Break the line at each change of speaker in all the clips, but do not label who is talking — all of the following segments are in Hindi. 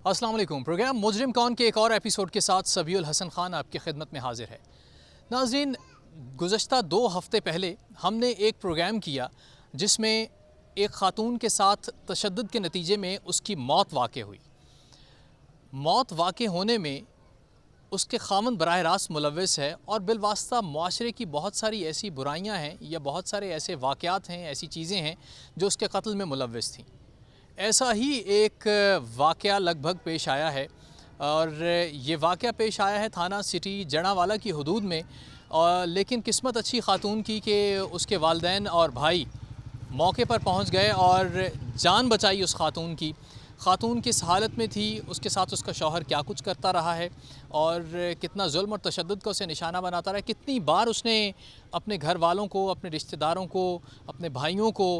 अस्सलाम वालेकुम। प्रोग्राम मुजरिम कौन के एक और एपिसोड के साथ सबीउल हसन खान आपकी खिदमत में हाजिर है। नाज़रीन, गुज़श्ता 2 हफ़्ते पहले हमने एक प्रोग्राम किया जिसमें एक ख़ातून के साथ तशद्दुद के नतीजे में उसकी मौत वाक़ हुई। मौत वाक़ होने में उसके ख़ावंद बराह रास्त मुलव्वस है और बिलवास्ता माशरे की बहुत सारी ऐसी बुराइयाँ हैं या बहुत सारे ऐसे वाक़यात हैं, ऐसी चीज़ें हैं जो उसके कत्ल में मुलव्वस थीं। ऐसा ही एक वाक़या लगभग पेश आया है और ये वाक़या पेश आया है थाना सिटी जड़ावाला की हदूद में। लेकिन किस्मत अच्छी ख़ातून की कि उसके वालिदैन और भाई मौके पर पहुंच गए और जान बचाई उस ख़ातून की। ख़ातून किस हालत में थी, उसके साथ उसका शौहर क्या कुछ करता रहा है और कितना जुल्म और तशद्दुद का उसे निशाना बनाता रहा है। कितनी बार उसने अपने घर वालों को, अपने रिश्तेदारों को, अपने भाइयों को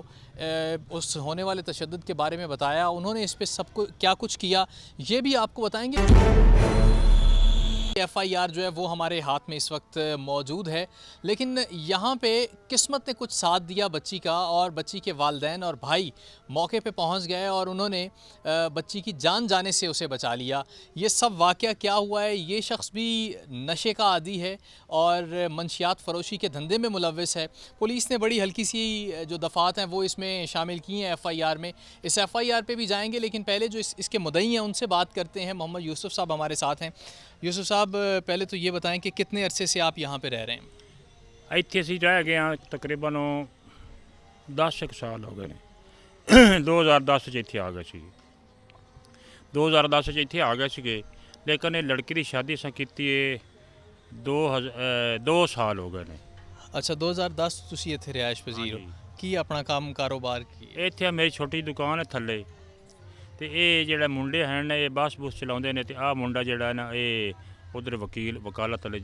उस होने वाले तशद्दुद के बारे में बताया। उन्होंने इस पे सबको क्या कुछ किया ये भी आपको बताएंगे। FIR जो है वो हमारे हाथ में इस वक्त मौजूद है, लेकिन यहाँ पे किस्मत ने कुछ साथ दिया बच्ची का और बच्ची के वालिदैन और भाई मौके पे पहुँच गए और उन्होंने बच्ची की जान जाने से उसे बचा लिया। ये सब वाक़या क्या हुआ है, ये शख्स भी नशे का आदी है और मंशियात फ़रोशी के धंधे में मुलव्वस है। पुलिस ने बड़ी हल्की सी जो दफ़ात हैं वो इसमें शामिल की हैं FIR में। इस FIR पे भी जाएंगे, लेकिन पहले जो इसके मुद्दई हैं उनसे बात करते हैं। मोहम्मद यूसुफ साहब हमारे साथ हैं। यूसुफ साहब, पहले तो ये बताएं कि कितने अरसे से आप यहाँ पे रह रहे हैं?
ਇੱਥੇ ਅਸੀਂ ਰਹਿ ਗਏ ਹਾਂ ਤਕਰੀਬਨ 10 ਸਾਲ ਹੋ ਗਏ ਨੇ। 2010 ਚ ਇੱਥੇ ਆ ਗਏ ਸੀ। 2010 ਚ ਇੱਥੇ ਆ ਗਏ ਸੀਗੇ, ਲੇਕਿਨ ਇਹ ਲੜਕੀ ਦੀ ਸ਼ਾਦੀ ਅਸੀਂ ਕੀਤੀ ਹੈ 2 ਸਾਲ ਹੋ ਗਏ ਨੇ।
अच्छा, 2010 ਤੁਸੀਂ ਇੱਥੇ ਰਿਹਾਇਸ਼ ਪਜ਼ੀਰ ਹੋ। ਕੀ ਆਪਣਾ ਕੰਮ ਕਾਰੋਬਾਰ ਕੀ ਹੈ?
ਇੱਥੇ ਮੇਰੀ ਛੋਟੀ ਦੁਕਾਨ ਹੈ ਥੱਲੇ, ਤੇ ਇਹ ਜਿਹੜੇ ਮੁੰਡੇ ਹਨ ਇਹ ਬੱਸ ਬੁਸ ਚਲਾਉਂਦੇ ਨੇ, ਤੇ ਆਹ ਮੁੰਡਾ ਜਿਹੜਾ ਨਾ ਇਹ ਉਧਰ ਵਕਾਲਤ ਵਾਲੇ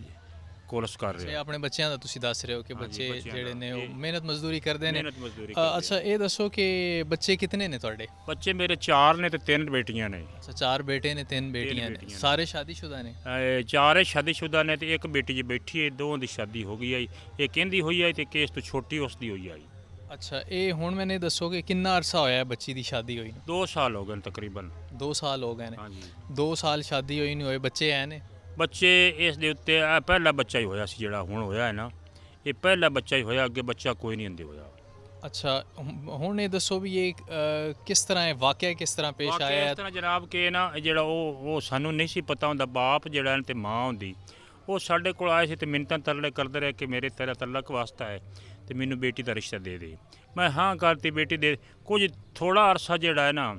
ਕੋਰਸ ਕਰ ਰਿਹਾ।
ਆਪਣੇ ਬੱਚਿਆਂ ਦਾ ਤੁਸੀਂ ਦੱਸ ਰਹੇ ਹੋ ਕਿ ਬੱਚੇ ਜਿਹੜੇ ਨੇ ਉਹ ਮਿਹਨਤ ਮਜ਼ਦੂਰੀ ਕਰਦੇ ਨੇ।
ਮਿਹਨਤ ਮਜ਼ਦੂਰੀ
ਅੱਛਾ, ਇਹ ਦੱਸੋ ਕਿ ਬੱਚੇ ਕਿਤਨੇ ਨੇ ਤੁਹਾਡੇ?
ਬੱਚੇ ਮੇਰੇ 4 ਨੇ ਤੇ 3 ਬੇਟੀਆਂ ਨੇ।
ਅੱਛਾ, 4 ਬੇਟੇ ਨੇ 3 ਬੇਟੀਆਂ ਨੇ। ਸਾਰੇ ਸ਼ਾਦੀशुदा ਨੇ?
4 ਸ਼ਾਦੀशुदा ਨੇ ਤੇ ਇੱਕ ਬੇਟੀ ਜੀ ਬੈਠੀ ਹੈ। ਦੋਵਾਂ ਦੀ ਸ਼ਾਦੀ ਹੋ ਗਈ ਹੈ। ਇਹ ਕਹਿੰਦੀ ਹੋਈ ਹੈ ਤੇ ਕੇਸ ਤੋਂ ਛੋਟੀ ਉਸ ਦੀ ਹੋਈ ਹੈ।
ਅੱਛਾ, ਇਹ ਹੁਣ ਮੈਨੇ ਦੱਸੋ ਕਿ ਕਿੰਨਾ ਅਰਸਾ ਹੋਇਆ ਹੈ ਬੱਚੀ ਦੀ ਸ਼ਾਦੀ ਹੋਈ ਨੂੰ?
2 ਸਾਲ ਹੋ ਗਏ ਨੇ ਤਕਰੀਬਨ।
2 ਸਾਲ ਹੋ ਗਏ ਨੇ?
ਹਾਂਜੀ।
2 ਸਾਲ ਸ਼ਾਦੀ ਹੋਈ ਨਹੀਂ ਹੋਏ, ਬੱਚੇ ਹੈ ਨੇ?
ਬੱਚੇ ਇਸ ਦੇ ਉੱਤੇ ਇਹ ਪਹਿਲਾ ਬੱਚਾ ਹੀ ਹੋਇਆ ਸੀ ਜਿਹੜਾ ਹੁਣ ਹੋਇਆ ਹੈ ਨਾ, ਇਹ ਪਹਿਲਾ ਬੱਚਾ ਹੀ ਹੋਇਆ, ਅੱਗੇ ਬੱਚਾ ਕੋਈ ਨਹੀਂ ਹੁੰਦੇ ਹੋਇਆ।
ਅੱਛਾ, ਹੁਣ ਇਹ ਦੱਸੋ ਵੀ ਇਹ ਕਿਸ ਤਰ੍ਹਾਂ ਹੈ ਵਾਕਿਆ, ਕਿਸ ਤਰ੍ਹਾਂ ਪੇਸ਼ ਆਇਆ?
ਇਸ ਤਰ੍ਹਾਂ ਜਨਾਬ ਕਿ ਨਾ ਜਿਹੜਾ ਉਹ ਸਾਨੂੰ ਨਹੀਂ ਸੀ ਪਤਾ ਹੁੰਦਾ। ਬਾਪ ਜਿਹੜਾ ਤੇ ਮਾਂ ਹੁੰਦੀ, ਉਹ ਸਾਡੇ ਕੋਲ ਆਏ ਸੀ ਤੇ ਮਿੰਨਤਾਂ ਤਰਲੇ ਕਰਦੇ ਰਹੇ ਕਿ ਮੇਰੇ ਤੇਰਾ ਤਲਕ ਵਾਸਤਾ ਹੈ ਤੇ ਮੈਨੂੰ ਬੇਟੀ ਦਾ ਰਿਸ਼ਤਾ ਦੇ ਦੇ। ਮੈਂ ਹਾਂ ਕਰਤੀ, ਬੇਟੀ ਦੇ। ਕੁਝ ਥੋੜ੍ਹਾ ਅਰਸਾ ਜਿਹੜਾ ਹੈ ਨਾ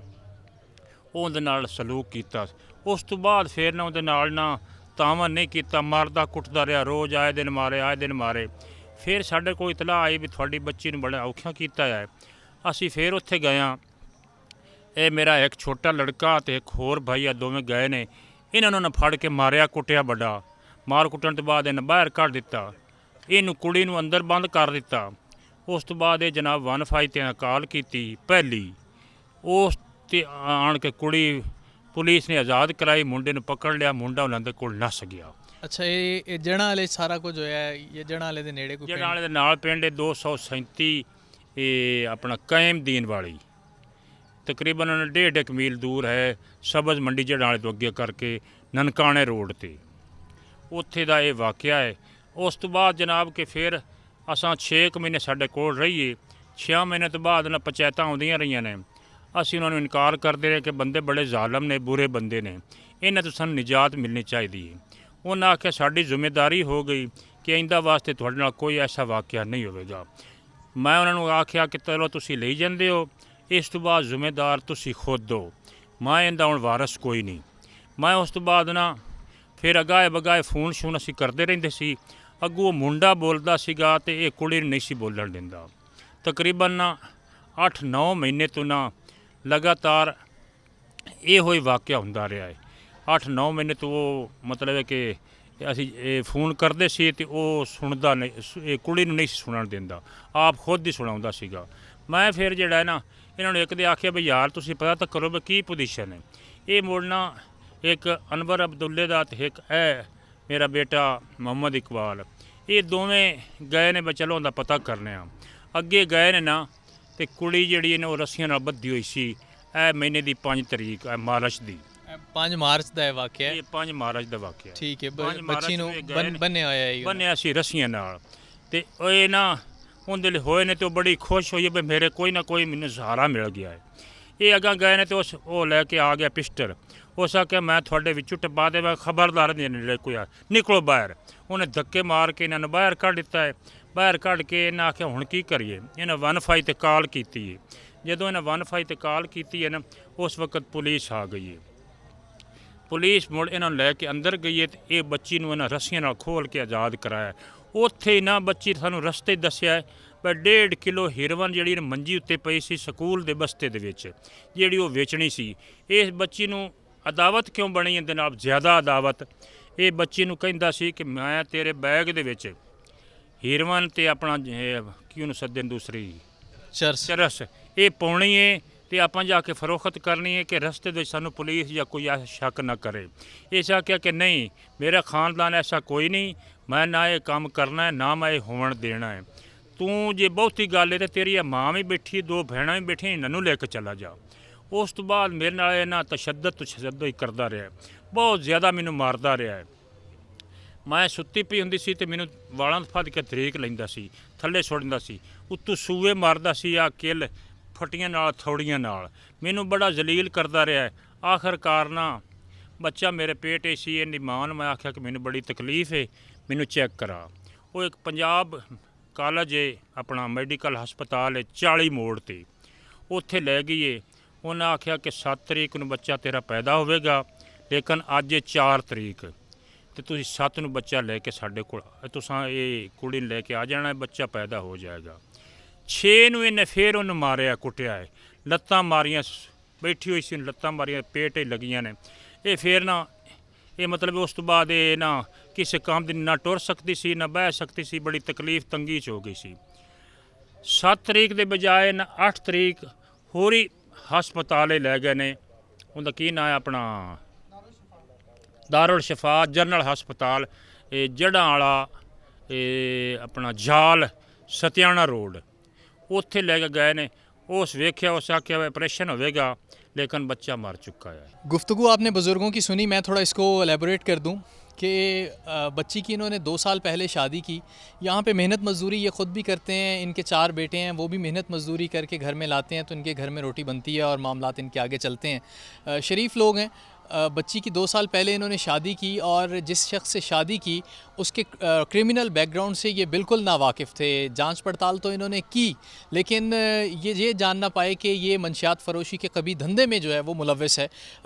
ਉਹਦੇ ਨਾਲ ਸਲੂਕ ਕੀਤਾ। ਉਸ ਤੋਂ ਬਾਅਦ ਫਿਰ ਨਾ ਉਹਦੇ ਨਾਲ ਨਾ ਤਾਮਨ ਨਹੀਂ ਕੀਤਾ, ਮਾਰਦਾ ਕੁੱਟਦਾ ਰਿਹਾ, ਰੋਜ਼ ਆਏ ਦਿਨ ਮਾਰੇ। ਫਿਰ ਸਾਡੇ ਕੋਲ ਇਤਲਾਹ ਆਈ ਵੀ ਤੁਹਾਡੀ ਬੱਚੀ ਨੂੰ ਬੜਾ ਔਖਾ ਕੀਤਾ ਹੈ। ਅਸੀਂ ਫਿਰ ਉੱਥੇ ਗਏ ਹਾਂ। ਇਹ ਮੇਰਾ ਇੱਕ ਛੋਟਾ ਲੜਕਾ ਅਤੇ ਇੱਕ ਹੋਰ ਭਾਈ ਆ, ਦੋਵੇਂ ਗਏ ਨੇ। ਇਹਨਾਂ ਨੂੰ ਫੜ ਕੇ ਮਾਰਿਆ, ਕੁੱਟਿਆ ਵੱਡਾ। ਮਾਰ ਕੁੱਟਣ ਤੋਂ ਬਾਅਦ ਇਹਨੇ ਬਾਹਰ ਕੱਢ ਦਿੱਤਾ, ਇਹਨੂੰ ਕੁੜੀ ਨੂੰ ਅੰਦਰ ਬੰਦ ਕਰ ਦਿੱਤਾ। ਉਸ ਤੋਂ ਬਾਅਦ ਇਹ ਜਨਾਬ 155 ਤੇ ਕਾਲ ਕੀਤੀ ਪਹਿਲੀ, ਉਸ 'ਤੇ ਆਣ ਕੇ ਕੁੜੀ ਪੁਲਿਸ ਨੇ ਆਜ਼ਾਦ ਕਰਾਈ, ਮੁੰਡੇ ਨੂੰ ਪਕੜ ਲਿਆ। ਮੁੰਡਾ ਉਹਨਾਂ ਦੇ ਕੋਲ ਨੱਸ ਗਿਆ।
ਅੱਛਾ, ਇਹ ਜਣਾ ਵਾਲੇ ਸਾਰਾ ਕੁਝ ਹੋਇਆ ਹੈ? ਇਹ ਜਣਾ ਵਾਲੇ ਦੇ ਨੇੜੇ ਕੋਈ?
ਜਣਾ ਵਾਲੇ ਦੇ ਨਾਲ ਪਿੰਡ 237 ਇਹ ਆਪਣਾ ਕਾਇਮਦੀਨ ਵਾਲੀ, ਤਕਰੀਬਨ 1.5 ਮੀਲ ਦੂਰ ਹੈ। ਸਬਜ਼ ਮੰਡੀ ਜਣਾ ਵਾਲੇ ਤੋਂ ਅੱਗੇ ਕਰਕੇ ਨਨਕਾਣੇ ਰੋਡ 'ਤੇ, ਉੱਥੇ ਦਾ ਇਹ ਵਾਕਿਆ ਹੈ। ਉਸ ਤੋਂ ਬਾਅਦ ਜਨਾਬ ਕਿ ਫਿਰ ਅਸਾਂ 6 ਮਹੀਨੇ ਸਾਡੇ ਕੋਲ ਰਹੀਏ। 6 ਮਹੀਨੇ ਤੋਂ ਬਾਅਦ ਨਾ ਪੰਚਾਇਤਾਂ ਆਉਂਦੀਆਂ ਰਹੀਆਂ ਨੇ। ਅਸੀਂ ਉਹਨਾਂ ਨੂੰ ਇਨਕਾਰ ਕਰਦੇ ਰਹੇ ਕਿ ਬੰਦੇ ਬੜੇ ਜ਼ਾਲਮ ਨੇ, ਬੁਰੇ ਬੰਦੇ ਨੇ, ਇਹਨਾਂ ਤੋਂ ਸਾਨੂੰ ਨਿਜਾਤ ਮਿਲਣੀ ਚਾਹੀਦੀ ਹੈ। ਉਹਨਾਂ ਆਖਿਆ ਸਾਡੀ ਜ਼ਿੰਮੇਵਾਰੀ ਹੋ ਗਈ ਕਿ ਆਇੰਦਾ ਵਾਸਤੇ ਤੁਹਾਡੇ ਨਾਲ ਕੋਈ ਐਸਾ ਵਾਕਿਆ ਨਹੀਂ ਹੋਵੇਗਾ। ਮੈਂ ਉਹਨਾਂ ਨੂੰ ਆਖਿਆ ਕਿ ਚਲੋ ਤੁਸੀਂ ਲਈ ਜਾਂਦੇ ਹੋ, ਇਸ ਤੋਂ ਬਾਅਦ ਜ਼ਿੰਮੇਦਾਰ ਤੁਸੀਂ ਖੁਦ ਹੋ, ਮੈਂ ਇਹਦਾ ਹੁਣ ਵਾਰਸ ਕੋਈ ਨਹੀਂ। ਮੈਂ ਉਸ ਤੋਂ ਬਾਅਦ ਨਾ ਫਿਰ ਅਗਾਏ ਬਗਾਏ ਫੋਨ ਸ਼ੂਨ ਅਸੀਂ ਕਰਦੇ ਰਹਿੰਦੇ ਸੀ। ਅੱਗੋਂ ਮੁੰਡਾ ਬੋਲਦਾ ਸੀਗਾ ਅਤੇ ਇਹ ਕੁੜੀ ਨੂੰ ਨਹੀਂ ਸੀ ਬੋਲਣ ਦਿੰਦਾ। ਤਕਰੀਬਨ ਨਾ 8-9 ਮਹੀਨੇ ਤੋਂ ਨਾ ਲਗਾਤਾਰ ਇਹੋ ਹੀ ਵਾਕਿਆ ਹੁੰਦਾ ਰਿਹਾ ਹੈ। 8-9 ਮਹੀਨੇ ਤੋਂ ਉਹ ਮਤਲਬ ਹੈ ਕਿ ਅਸੀਂ ਇਹ ਫੋਨ ਕਰਦੇ ਸੀ ਅਤੇ ਉਹ ਸੁਣਦਾ ਨਹੀਂ, ਇਹ ਕੁੜੀ ਨੂੰ ਨਹੀਂ ਸੀ ਸੁਣਨ ਦਿੰਦਾ, ਆਪ ਖੁਦ ਹੀ ਸੁਣਾਉਂਦਾ ਸੀਗਾ। ਮੈਂ ਫਿਰ ਜਿਹੜਾ ਹੈ ਨਾ ਇਹਨਾਂ ਨੂੰ ਇੱਕ ਦੇ ਆਖਿਆ ਵੀ ਯਾਰ ਤੁਸੀਂ ਪਤਾ ਤਾਂ ਕਰੋ ਵੀ ਕੀ ਪੋਜੀਸ਼ਨ ਹੈ। ਇਹ ਮੁੜਨਾ ਇੱਕ ਅਨਵਰ ਅਬਦੁੱਲੇ ਦਾ ਅਤੇ ਇੱਕ ਇਹ ਮੇਰਾ ਬੇਟਾ ਮੁਹੰਮਦ ਇਕਬਾਲ, ਇਹ ਦੋਵੇਂ ਗਏ ਨੇ ਵੀ ਚਲੋ ਉਹਦਾ ਪਤਾ ਕਰਨੇ ਆ। ਅੱਗੇ ਗਏ ਨੇ ਨਾ ਤੇ ਕੁੜੀ ਜਿਹੜੀ ਨੇ ਉਹ ਰੱਸੀਆਂ ਨਾਲ ਬੱਧੀ ਹੋਈ ਸੀ। ਇਹ ਮਹੀਨੇ ਦੀ 5 ਤਰੀਕ ਮਾਰਚ ਦੀ।
5 ਮਾਰਚ ਦਾ ਇਹ ਵਾਕਿਆ ਹੈ।
ਇਹ 5 ਮਾਰਚ ਦਾ ਵਾਕਿਆ।
ਠੀਕ ਹੈ,
5 ਮਾਰਚ
ਬੱਚੀ ਨੂੰ
ਨੂੰ ਇਹ ਗਏ ਨੇ।
ਬੰਨਿਆ ਹੋਇਆ ਹੈ
ਬੰਨਿਆ ਸੀ ਰੱਸੀਆਂ ਨਾਲ, ਤੇ ਇਹ ਨਾ ਉਹਦੇ ਲਈ ਹੋਏ ਨੇ ਤੇ ਉਹ ਬੜੀ ਖੁਸ਼ ਹੋਈ ਵੀ ਮੇਰੇ ਕੋਈ ਨਾ ਕੋਈ ਮੈਨੂੰ ਸਹਾਰਾ ਮਿਲ ਗਿਆ ਹੈ। ਇਹ ਅੱਗਾ ਗਏ ਨੇ ਤੇ ਉਸ ਉਹ ਲੈ ਕੇ ਆ ਗਿਆ ਪਿਸਟਲ। ਉਸ ਆਖਿਆ ਮੈਂ ਤੁਹਾਡੇ ਵਿੱਚੋਂ ਟਪਾ ਦੇਵਾਂ, ਖਬਰਦਾਰ ਦੇ ਨੇੜੇ ਕੋਈ ਆ, ਨਿਕਲੋ ਬਾਹਰ। ਉਹਨੇ ਧੱਕੇ ਮਾਰ ਕੇ ਇਹਨਾਂ ਨੂੰ ਬਾਹਰ ਕੱਢ ਦਿੱਤਾ ਹੈ। ਬਾਹਰ ਕੱਢ ਕੇ ਇਹਨਾਂ ਆਖਿਆ ਹੁਣ ਕੀ ਕਰੀਏ। ਇਹਨਾਂ 155 ਤੇ ਕਾਲ ਕੀਤੀ ਹੈ। ਜਦੋਂ ਇਹਨਾਂ 155 ਤੇ ਕਾਲ ਕੀਤੀ ਹੈ ਨਾ, ਉਸ ਵਕਤ ਪੁਲਿਸ ਆ ਗਈ ਹੈ। ਪੁਲਿਸ ਮੁੜ ਇਹਨਾਂ ਨੂੰ ਲੈ ਕੇ ਅੰਦਰ ਗਈ ਹੈ ਤੇ ਇਹ ਬੱਚੀ ਨੂੰ ਇਹਨਾਂ ਰੱਸੀਆਂ ਨਾਲ ਖੋਲ ਕੇ ਆਜ਼ਾਦ ਕਰਾਇਆ। ਉੱਥੇ ਨਾ ਬੱਚੀ ਸਾਨੂੰ ਰਸਤੇ ਦੱਸਿਆ ਪਰ 1.5 ਕਿਲੋ ਹੀਰੋਇਨ ਜਿਹੜੀ ਮੰਜੀ ਉੱਤੇ ਪਈ ਸੀ ਸਕੂਲ ਦੇ ਬਸਤੇ ਦੇ ਵਿੱਚ, ਜਿਹੜੀ ਉਹ ਵੇਚਣੀ ਸੀ। ਇਸ ਬੱਚੀ ਨੂੰ ਅਦਾਵਤ ਕਿਉਂ ਬਣੀ ਇਹਦੇ ਨਾਲ ਜ਼ਿਆਦਾ ਅਦਾਵਤ, ਇਹ ਬੱਚੀ ਨੂੰ ਕਹਿੰਦਾ ਸੀ ਕਿ ਮੈਂ ਤੇਰੇ ਬੈਗ ਦੇ ਵਿੱਚ ਹੀਰੋਇਨ ਤੇ ਆਪਣਾ ਕੀ ਉਹਨੂੰ ਸੱਦਣ ਦੂਸਰੀ ਚਰਸ ਇਹ ਪਾਉਣੀ ਹੈ ਤੇ ਆਪਾਂ ਜਾ ਕੇ ਫਰੋਖਤ ਕਰਨੀ ਹੈ ਕਿ ਰਸਤੇ ਦੇ ਵਿੱਚ ਸਾਨੂੰ ਪੁਲਿਸ ਜਾਂ ਕੋਈ ਐਸਾ ਸ਼ੱਕ ਨਾ ਕਰੇ। ਇਸ ਆਖਿਆ ਕਿ ਨਹੀਂ, ਮੇਰਾ ਖਾਨਦਾਨ ਐਸਾ ਕੋਈ ਨਹੀਂ, ਮੈਂ ਨਾ ਇਹ ਕੰਮ ਕਰਨਾ ਹੈ ਨਾ ਮੈਂ ਇਹ ਹੋਣ ਦੇਣਾ ਹੈ। ਤੂੰ ਜੇ ਬਹੁਤੀ ਗੱਲ ਹੈ ਤੇ ਤੇਰੀ ਮਾਂ ਵੀ ਬੈਠੀ, 2 ਭੈਣਾਂ ਵੀ ਬੈਠੀਆਂ, ਇਹਨਾਂ ਨੂੰ ਲੈ ਕੇ ਚਲਾ ਜਾ। ਉਸ ਤੋਂ ਬਾਅਦ ਮੇਰੇ ਨਾਲ ਇਹਨਾਂ ਤਸ਼ੱਦਦ ਹੀ ਕਰਦਾ ਰਿਹਾ, ਬਹੁਤ ਜ਼ਿਆਦਾ ਮੈਨੂੰ ਮਾਰਦਾ ਰਿਹਾ ਹੈ। ਮੈਂ ਸੁੱਤੀ ਪਈ ਹੁੰਦੀ ਸੀ ਤੇ ਮੈਨੂੰ ਵਾਲਾਂ ਤੋਂ ਫੜ ਕੇ ਤਰੀਕ ਲੈਂਦਾ ਸੀ, ਥੱਲੇ ਸੁੱਟ ਦਿੰਦਾ ਸੀ, ਉੱਤੋਂ ਸੂਏ ਮਾਰਦਾ ਸੀ ਆ ਕਿੱਲ ਫਟੀਆਂ ਨਾਲ ਥੋੜੀਆਂ ਨਾਲ, ਮੈਨੂੰ ਬੜਾ ਜ਼ਲੀਲ ਕਰਦਾ ਰਿਹਾ। ਆਖਰਕਾਰ ਨਾ ਬੱਚਾ ਮੇਰੇ ਪੇਟ 'ਚ ਸੀ। ਇਹਦੀ ਮਾਂ ਨੂੰ ਮੈਂ ਆਖਿਆ ਕਿ ਮੈਨੂੰ ਬੜੀ ਤਕਲੀਫ ਹੈ, ਮੈਨੂੰ ਚੈੱਕ ਕਰਾ। ਉਹ ਇੱਕ ਪੰਜਾਬ ਕਾਲਜ ਹੈ, ਆਪਣਾ ਮੈਡੀਕਲ ਹਸਪਤਾਲ ਹੈ 40 ਮੋੜ 'ਤੇ, ਉੱਥੇ ਲੈ ਗਈ ਹੈ। ਉਹਨਾਂ ਆਖਿਆ ਕਿ 7 ਤਰੀਕ ਨੂੰ ਬੱਚਾ ਤੇਰਾ ਪੈਦਾ ਹੋਵੇਗਾ, ਲੇਕਿਨ ਅੱਜ 4 ਤਰੀਕ ਤੇ ਤੁਸੀਂ 7 ਨੂੰ ਬੱਚਾ ਲੈ ਕੇ ਸਾਡੇ ਕੋਲ ਤੁਸੀਂ ਇਹ ਕੁੜੀ ਨੂੰ ਲੈ ਕੇ ਆ ਜਾਣਾ, ਬੱਚਾ ਪੈਦਾ ਹੋ ਜਾਏਗਾ। 6 ਨੂੰ ਇਹਨੇ ਫਿਰ ਉਹਨੂੰ ਮਾਰਿਆ, ਕੁੱਟਿਆ ਹੈ, ਲੱਤਾਂ ਮਾਰੀਆਂ, ਬੈਠੀ ਹੋਈ ਸੀ ਲੱਤਾਂ ਮਾਰੀਆਂ, ਪੇਟ ਹੀ ਲੱਗੀਆਂ ਨੇ। ਇਹ ਫਿਰ ਨਾ ਇਹ ਮਤਲਬ ਉਸ ਤੋਂ ਬਾਅਦ ਇਹ ਨਾ ਕਿਸੇ ਕੰਮ ਦੀ ਨਾ ਟੁਰ ਸਕਦੀ ਸੀ ਨਾ ਬਹਿ ਸਕਦੀ ਸੀ, ਬੜੀ ਤਕਲੀਫ ਤੰਗੀ 'ਚ ਹੋ ਗਈ ਸੀ। 7 ਤਰੀਕ ਦੇ ਬਜਾਏ ਨਾ 8 ਤਰੀਕ ਹੋਰੀ ਹਸਪਤਾਲੇ ਲੈ ਗਏ ਨੇ। ਉਹਦਾ ਕੀ ਨਾਂ ਹੈ ਆਪਣਾ ਦਾਰੁਲ ਸ਼ਫਾ ਜਨਰਲ ਹਸਪਤਾਲ, ਇਹ ਜੜ੍ਹਾਂ ਵਾਲਾ, ਇਹ ਆਪਣਾ ਜਾਲ ਸਤਿਆਣਾ ਰੋਡ, ਉੱਥੇ ਲੈ ਕੇ ਗਏ ਨੇ। ਉਸ ਵੇਖਿਆ, ਉਸ आख्या ऑपरेशन होगा, लेकिन बच्चा मर चुका है।
गुफ्तगू आपने बुज़ुर्गों की सुनी, मैं थोड़ा इसको एलेबोरेट कर दूं कि बच्ची की इन्होंने 2 साल पहले शादी की। यहाँ पे मेहनत मज़दूरी ये ख़ुद भी करते हैं, इनके 4 बेटे हैं, वो भी मेहनत मज़दूरी करके घर में लाते हैं, तो इनके घर में रोटी बनती है और मामलात इनके आगे चलते हैं। शरीफ लोग हैं। बच्ची की 2 साल पहले इन्होंने शादी की और जिस शख्स से शादी की उसके क्रिमिनल बैकग्राउंड से ये बिल्कुल नावाकिफ़ थे। जांच पड़ताल तो इन्होंने की, लेकिन ये जान ना पाए कि ये मंशियात फ़रोशी के कभी धंधे में जो है वो मुलव्वस है।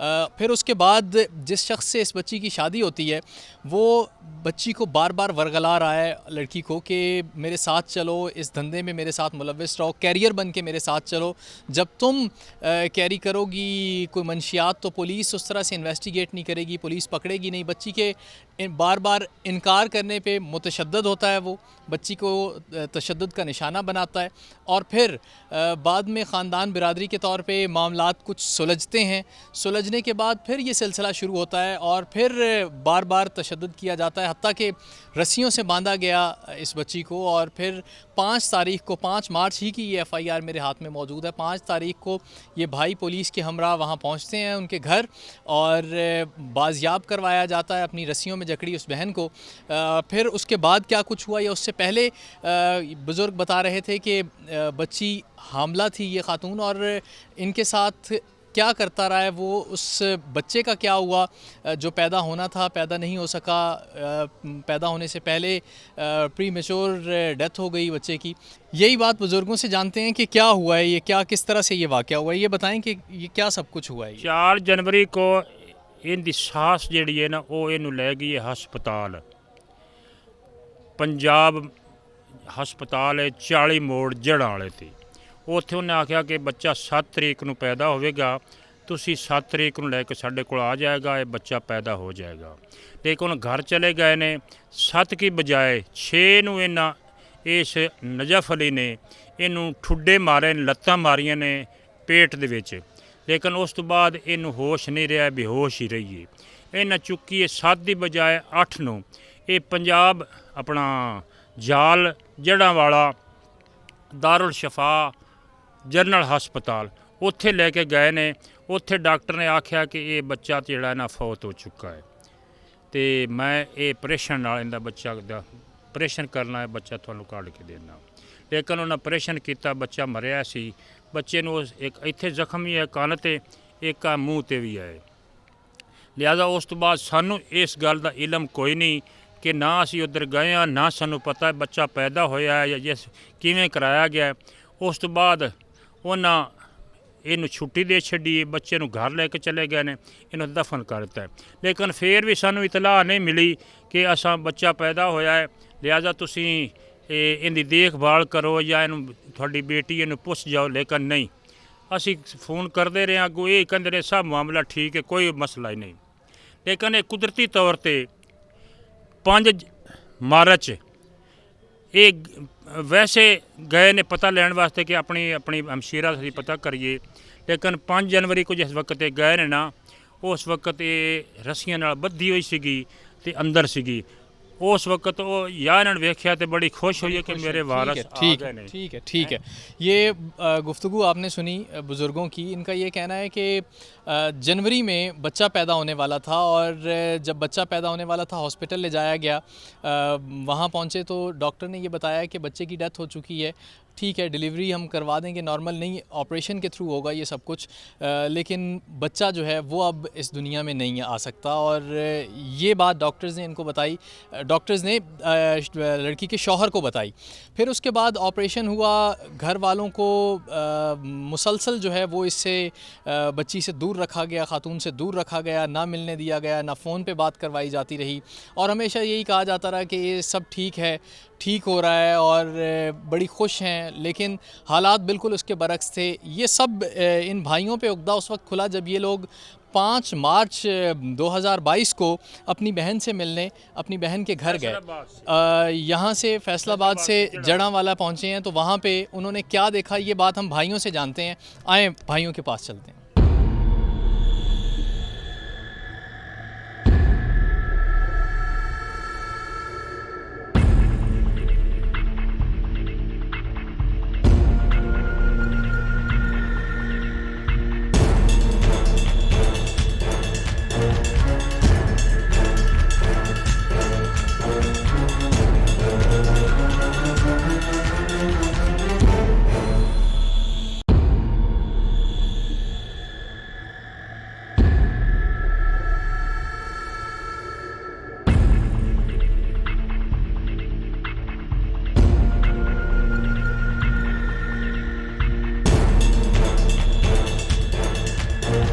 फिर उसके बाद जिस शख्स से इस बच्ची की शादी होती है वो बच्ची को बार बार वरगला रहा है, लड़की को, कि मेरे साथ चलो, इस धंधे में मेरे साथ मुलव्वस रहो, कैरियर बन के मेरे साथ चलो। जब तुम कैरी करोगी कोई मंशियात तो पुलिस उस तरह से इन्वेस्टिगेट नहीं करेगी, पुलिस पकड़ेगी नहीं। बच्ची के बार बार इनकार करने पे मुतशद्दद होता है, वो बच्ची को तशद्दुद का निशाना बनाता है। और फिर बाद में ख़ानदान बिरादरी के तौर पे मामलात कुछ सुलझते हैं, सुलझने के बाद फिर ये सिलसिला शुरू होता है और फिर बार बार तशद्दुद किया जाता है, हत्ता कि रस्सियों से बांधा गया इस बच्ची को। और फिर 5 तारीख को, 5 मार्च ही की ये FIR मेरे हाथ में मौजूद है, 5 तारीख को ये भाई पुलिस के हमरा वहाँ पहुँचते हैं उनके घर और बाजियाब करवाया जाता है अपनी रस्सियों में जकड़ी उस बहन को। फिर उसके बाद क्या कुछ हुआ, या उससे पहले बुज़ुर्ग बता रहे थे कि बच्ची हामला थी ये खातून, और इनके साथ क्या करता रहा है वो, उस बच्चे का क्या हुआ जो पैदा होना था, पैदा नहीं हो सका, पैदा होने से पहले प्री मेच्योर डेथ हो गई बच्चे की। यही बात बुज़ुर्गों से जानते हैं कि क्या हुआ है, ये क्या किस तरह से ये वाक़या हुआ है, ये बताएं कि ये क्या सब कुछ हुआ है।
4 जनवरी को इनकी सास जी है ना वो इनू लै गई है हस्पताल, पंजाब हस्पताल है 40 मोड़ जड़ां वाले ते। उत्थे उन्हें आख्या कि बच्चा 7 तरीक नूं पैदा होवेगा, तुसी 7 तरीक नूं लैके साडे कोल आ जाएगा, ये बच्चा पैदा हो जाएगा। लेकिन घर चले गए ने, 7 की बजाय 6 नूं इन्हां इस नजफ अली ने इनू ठुड्डे मारे, लत्तां मारियां ने पेट दे विच, लेकिन उस तो बाद इनू होश नहीं रहा, बेहोश ही रही है। इन्हें चुकी है 7 की बजाय 8 नूं ये पंजाब अपना जाल जड़ां वाला दारुल शफा जनरल हस्पताल उत्थे लेके गए ने। ਉੱਥੇ ਡਾਕਟਰ ਨੇ ਆਖਿਆ ਕਿ ਇਹ ਬੱਚਾ ਤਾਂ ਜਿਹੜਾ ਨਾ ਫੌਤ ਹੋ ਚੁੱਕਾ ਹੈ ਤੇ ਮੈਂ ਇਹ ਆਪਰੇਸ਼ਨ ਨਾਲ ਇਹਦਾ ਬੱਚਾ ਦਾ ਆਪਰੇਸ਼ਨ ਕਰਨਾ ਹੈ, ਬੱਚਾ ਤੁਹਾਨੂੰ ਕੱਢ ਕੇ ਦੇਣਾ। ਲੇਕਿਨ ਉਹਨਾਂ ਆਪਰੇਸ਼ਨ ਕੀਤਾ, ਬੱਚਾ ਮਰਿਆ ਸੀ। ਬੱਚੇ ਨੂੰ ਇੱਕ ਇੱਥੇ ਜ਼ਖਮ ਵੀ ਹੈ ਕੰਨ 'ਤੇ, ਇੱਕ ਆ ਮੂੰਹ 'ਤੇ ਵੀ ਹੈ। ਲਿਹਾਜ਼ਾ ਉਸ ਤੋਂ ਬਾਅਦ ਸਾਨੂੰ ਇਸ ਗੱਲ ਦਾ ਇਲਮ ਕੋਈ ਨਹੀਂ ਕਿ ਨਾ ਅਸੀਂ ਉੱਧਰ ਗਏ ਹਾਂ, ਨਾ ਸਾਨੂੰ ਪਤਾ ਬੱਚਾ ਪੈਦਾ ਹੋਇਆ ਹੈ ਜਾਂ ਜਿਸ ਕਿਵੇਂ ਕਰਾਇਆ ਗਿਆ। ਉਸ ਤੋਂ ਬਾਅਦ ਉਹਨਾਂ ਇਹਨੂੰ ਛੁੱਟੀ ਦੇ ਛੱਡੀ, ਬੱਚੇ ਨੂੰ ਘਰ ਲੈ ਕੇ ਚਲੇ ਗਏ ਨੇ, ਇਹਨੂੰ ਦਫਨ ਕਰ ਦਿੱਤਾ ਹੈ। ਲੇਕਿਨ ਫਿਰ ਵੀ ਸਾਨੂੰ ਇਤਲਾਹ ਨਹੀਂ ਮਿਲੀ ਕਿ ਅਸਾਂ ਬੱਚਾ ਪੈਦਾ ਹੋਇਆ ਹੈ, ਲਿਹਾਜ਼ਾ ਤੁਸੀਂ ਇਹਦੀ ਦੇਖਭਾਲ ਕਰੋ ਜਾਂ ਇਹਨੂੰ ਤੁਹਾਡੀ ਬੇਟੀ ਇਹਨੂੰ ਪੁੱਛ ਜਾਓ। ਲੇਕਿਨ ਨਹੀਂ, ਅਸੀਂ ਫੋਨ ਕਰਦੇ ਰਹੇ, ਅੱਗੋਂ ਇਹ ਕਹਿੰਦੇ ਰਹੇ ਸਭ ਮਾਮਲਾ ਠੀਕ ਹੈ, ਕੋਈ ਮਸਲਾ ਹੀ ਨਹੀਂ। ਲੇਕਿਨ ਇਹ ਕੁਦਰਤੀ ਤੌਰ 'ਤੇ 5 ਮਾਰਚ ਇਹ ਵੈਸੇ ਗਏ ਨੇ ਪਤਾ ਲੈਣ ਵਾਸਤੇ ਕਿ ਆਪਣੀ ਹਮਸ਼ੀਰਾ ਅਸੀਂ ਪਤਾ ਕਰੀਏ। ਲੇਕਿਨ 5 ਜਨਵਰੀ को जिस वक्त ये गए ने ना, उस वक्त ये रस्सियां नाल बद्धी हुई सीगी ते अंदर सीगी। उस वक्त वो या इन्होंने वेख्या तो बड़ी खुश हुई है कि मेरे वारस आ गए ने।
ठीक है। ये गुफ्तगू आपने सुनी बुज़ुर्गों की। इनका ये कहना है कि जनवरी में बच्चा पैदा होने वाला था और जब बच्चा पैदा होने वाला था हॉस्पिटल ले जाया गया। वहाँ पहुँचे तो डॉक्टर ने ये बताया कि बच्चे की डेथ हो चुकी है। ठीक है, डिलीवरी हम करवा देंगे, नॉर्मल नहीं, ऑपरेशन के थ्रू होगा ये सब कुछ, लेकिन बच्चा जो है वो अब इस दुनिया में नहीं आ सकता। और ये बात डॉक्टर्स ने इनको बताई, डॉक्टर्स ने लड़की के शौहर को बताई। फिर उसके बाद ऑपरेशन हुआ। घर वालों को मुसलसल जो है वो इससे बच्ची से दूर रखा गया, ख़ातून से दूर रखा गया, ना मिलने दिया गया, ना फ़ोन पे बात करवाई जाती रही। और हमेशा यही कहा जाता रहा कि ये सब ठीक है, ठीक हो रहा है और बड़ी खुश हैं। लेकिन हालात बिल्कुल उसके बरक्स थे। ये सब इन भाइयों पे उगदा उस वक्त खुला जब ये लोग 5 मार्च 2022 को अपनी बहन से मिलने अपनी बहन के घर गए। यहाँ से फैसलाबाद से जड़ांवाला पहुँचे हैं, तो वहाँ पे उन्होंने क्या देखा ये बात हम भाइयों से जानते हैं। आए भाइयों के पास चलते हैं।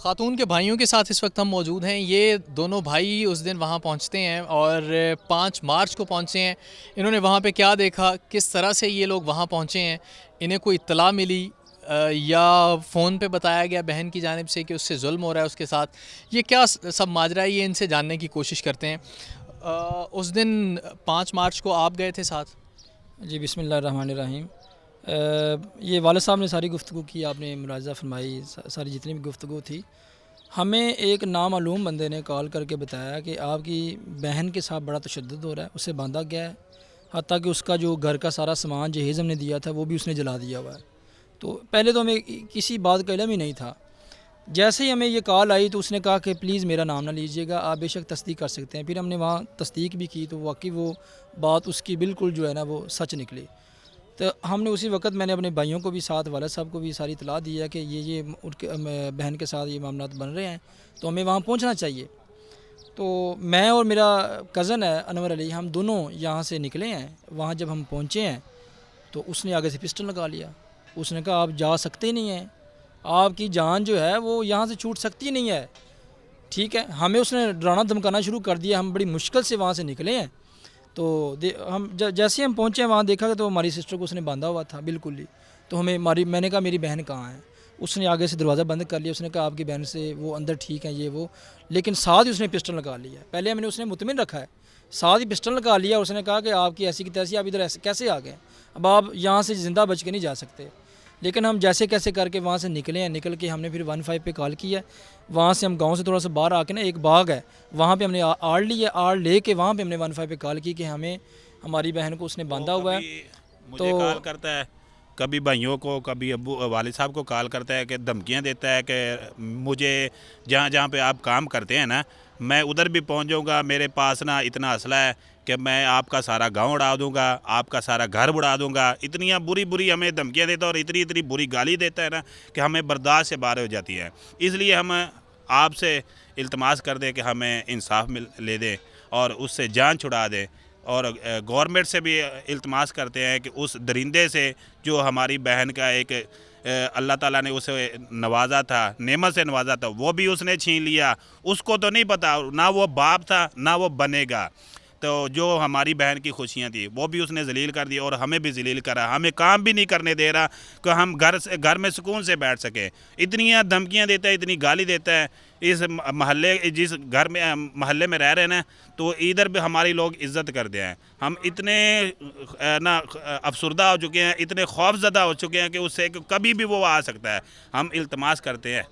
ख़ातून के भाइयों के साथ इस वक्त हम मौजूद हैं। ये दोनों भाई उस दिन वहाँ पहुँचते हैं और 5 मार्च को पहुँचे हैं। इन्होंने वहाँ पे क्या देखा, किस तरह से ये लोग वहाँ पहुँचे हैं, इन्हें कोई इत्तला मिली या फ़ोन पे बताया गया बहन की जानिब से कि उससे जुल्म हो रहा है उसके साथ, ये क्या सब माजरा है, ये इनसे जानने की कोशिश करते हैं। उस दिन 5 मार्च को आप गए थे साथ?
जी, बिस्मिल्लाहिर्रहमानिर्रहीम। ये वालिद साहब ने सारी गुफ्तगू की, आपने मुलाज़ा फरमाई, सारी जितनी भी गुफ्तगू थी। हमें एक नामालूम बंदे ने कॉल करके बताया कि आपकी बहन के साथ बड़ा तशद्दुद हो रहा है, उसे बांधा गया है, हत्ता कि उसका जो घर का सारा सामान जहेज़ हमने दिया था वो भी उसने जला दिया हुआ है। तो पहले तो हमें किसी बात का इल्म ही नहीं था। जैसे ही हमें ये कॉल आई तो उसने कहा कि प्लीज़ मेरा नाम ना लीजिएगा, आप बेशक तस्दीक कर सकते हैं। फिर हमने वहाँ तस्दीक भी की तो वाकई वो बात उसकी बिल्कुल जो है ना वो सच निकली। तो हमने उसी वक्त मैंने अपने भाइयों को भी साथ, वालिद साहब को भी सारी इतला दी है कि ये उनके बहन के साथ ये मामला बन रहे हैं, तो हमें वहाँ पहुँचना चाहिए। तो मैं और मेरा कज़न है अनवर अली, हम दोनों यहाँ से निकले हैं। वहाँ जब हम पहुँचे हैं तो उसने आगे से पिस्टल लगा लिया। उसने कहा आप जा सकते नहीं हैं, आपकी जान जो है वो यहाँ से छूट सकती नहीं है। ठीक है, हमें उसने डराना धमकाना शुरू कर दिया। हम बड़ी मुश्किल से वहाँ से निकले हैं। तो हम जैसे हम पहुँचे वहाँ देखा तो हमारी सिस्टर को उसने बांधा हुआ था बिल्कुल ही। तो मैंने कहा मेरी बहन कहाँ है। उसने आगे से दरवाज़ा बंद कर लिया। उसने कहा आपकी बहन से वो अंदर ठीक है ये वो, लेकिन साथ ही उसने पिस्टल लगा लिया। पहले मैंने उसने मुतमिन रखा है, साथ ही पिस्टल लगा लिया। उसने कहा कि आपकी ऐसी की तैसी, आप इधर ऐसे कैसे आ गए, अब आप यहाँ से ज़िंदा बच के नहीं जा सकते। लेकिन हम जैसे कैसे करके वहाँ से निकले हैं। निकल के हमने फिर 15 पे कॉल किया। वहाँ से हम गांव से थोड़ा सा बाहर आके ना एक बाग है, वहाँ पे हमने आड़ ली है। आड़ ले के वहाँ पे हमने 15 पे कॉल की कि हमें हमारी बहन को उसने बांधा हुआ है।
मुझे कॉल करता है, कभी भाइयों को, कभी अब्बू वालिद साहब को कॉल करता है कि धमकियाँ देता है कि मुझे जहाँ जहाँ पे आप काम करते हैं ना, मैं उधर भी पहुँच जाऊँगा, मेरे पास ना इतना असला है कि मैं आपका सारा गांव उड़ा दूँगा, आपका सारा घर उड़ा दूँगा। इतनी बुरी बुरी हमें धमकियाँ देता है और इतनी इतनी बुरी गाली देता है ना कि हमें बर्दाश्त से बाहर हो जाती है। इसलिए हम आपसे इल्तमास कर दें कि हमें इंसाफ ले दें और उससे जान छुड़ा दें। और गवर्नमेंट से भी इल्तमास करते हैं कि उस दरिंदे से जो हमारी बहन का एक अल्लाह ताला ने उसे नवाजा था, नेमत से नवाजा था, वो भी उसने छीन लिया। उसको तो नहीं पता, ना वो बाप था ना वो बनेगा। तो जो हमारी बहन की खुशियाँ थी वो भी उसने जलील कर दी और हमें भी जलील करा। हमें काम भी नहीं करने दे रहा कि हम घर में सुकून से बैठ सकें। इतनी धमकियाँ देता है, इतनी गाली देता है। इस जिस घर में महल्ले में रह रहे हैं ना, तो इधर भी हमारी लोग इज़्ज़त करते हैं। हम इतने ना अफसरदा हो चुके हैं, इतने खौफज़दा हो चुके हैं कि उससे कभी भी वो आ सकता है। हम इल्तमास करते हैं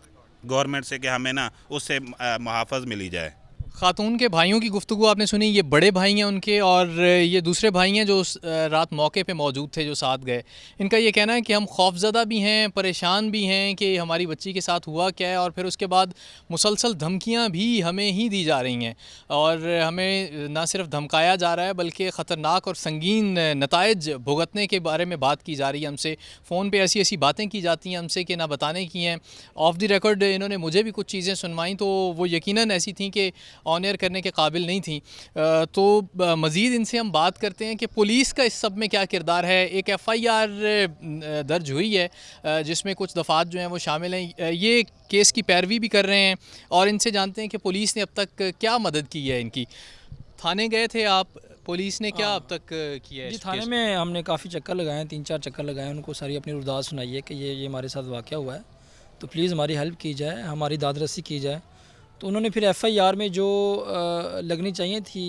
गवर्नमेंट से कि हमें ना उससे मुहाफ़ज़ मिली जाए।
ख़ातून के भाइयों की गुफ्तगू आपने सुनी, ये बड़े भाई हैं उनके और ये दूसरे भाई हैं जो रात मौके पे मौजूद थे, जो साथ गए। इनका ये कहना है कि हम खौफज़दा भी हैं, परेशान भी हैं कि हमारी बच्ची के साथ हुआ क्या है, और फिर उसके बाद मुसलसल धमकियां भी हमें ही दी जा रही हैं और हमें ना सिर्फ धमकाया जा रहा है बल्कि ख़तरनाक और संगीन नताइज भुगतने के बारे में बात की जा रही है। हमसे फ़ोन पर ऐसी ऐसी बातें की जाती हैं हमसे कि ना बताने की हैं। ऑफ द रिकॉर्ड इन्होंने मुझे भी कुछ चीज़ें सुनवाई तो वो यकीनन ऐसी थी कि ऑन एयर करने के काबिल नहीं थी। तो मज़ीद इनसे हम बात करते हैं कि पुलिस का इस सब में क्या किरदार है। एक FIR दर्ज हुई है जिसमें कुछ दफ़ात जो हैं वो शामिल हैं। ये केस की पैरवी भी कर रहे हैं और इनसे जानते हैं कि पुलिस ने अब तक क्या मदद की है इनकी। थाने गए थे आप, पुलिस ने क्या अब तक किया है?
जी, थाने में हमने काफ़ी चक्कर लगाए हैं, 3-4 चक्कर लगाए हैं। उनको सारी अपनी रुदात सुनाई है कि ये हमारे साथ वाक़या हुआ है, तो प्लीज़ हमारी हेल्प की जाए, हमारी दादरसी की जाए। तो उन्होंने फिर FIR में जो लगनी चाहिए थी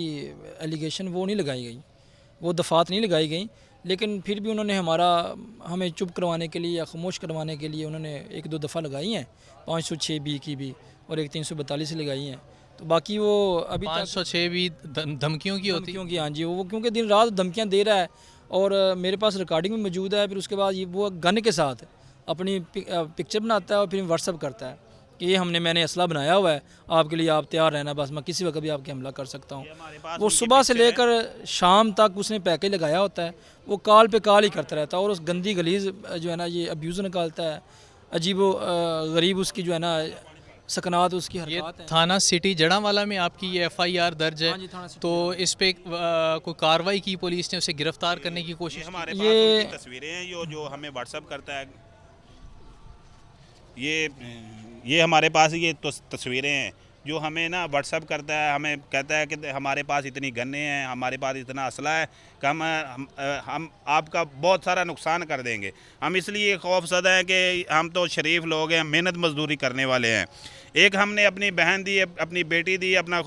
एलिगेशन, वो नहीं लगाई गई, वो दफ़ात नहीं लगाई गई। लेकिन फिर भी उन्होंने हमें चुप करवाने के लिए या खामोश करवाने के लिए उन्होंने 1-2 दफ़ा लगाई हैं, 506B की भी और एक 342 लगाई हैं। तो बाकी वो अभी
506 भी धमकियों की होती
है। हाँ जी, वो क्योंकि दिन रात धमकियाँ दे रहा है और मेरे पास रिकॉर्डिंग भी मौजूद है। फिर उसके बाद वो गन के साथ अपनी पिक्चर बनाता है और फिर व्हाट्सअप करता है कि ये मैंने असला बनाया हुआ है, आपके लिए आप तैयार रहना, बस मैं किसी वक्त भी आपके हमला कर सकता हूँ। वो सुबह से लेकर शाम तक उसने पैकेज लगाया होता है, वो कॉल पे कॉल ही करता रहता है और उस गंदी गलीज़ जो है ना ये अब्यूज़ निकालता है, अजीबो गरीब उसकी जो है ना सकनात उसकी हरकत है।
थाना सिटी जड़ांवाला में आपकी ये FIR दर्ज है।
हाँ जी, थाना सिटी
तो इस पे कोई कार्रवाई की पुलिस ने, उसे गिरफ्तार करने की कोशिश?
हमारे पास उनकी तस्वीरें हैं जो हमें व्हाट्सअप करता है। ये हमारे पास ये तस्वीरें हैं जो हमें ना व्हाट्सअप करता है। हमें कहता है कि हमारे पास इतनी गन्ने हैं, हमारे पास इतना असला है कि हम आपका बहुत सारा नुकसान कर देंगे। हम इसलिए खौफज़दा हैं कि हम तो शरीफ लोग हैं, मेहनत मजदूरी करने वाले हैं। एक हमने अपनी बहन दी, अपनी बेटी दी, अपना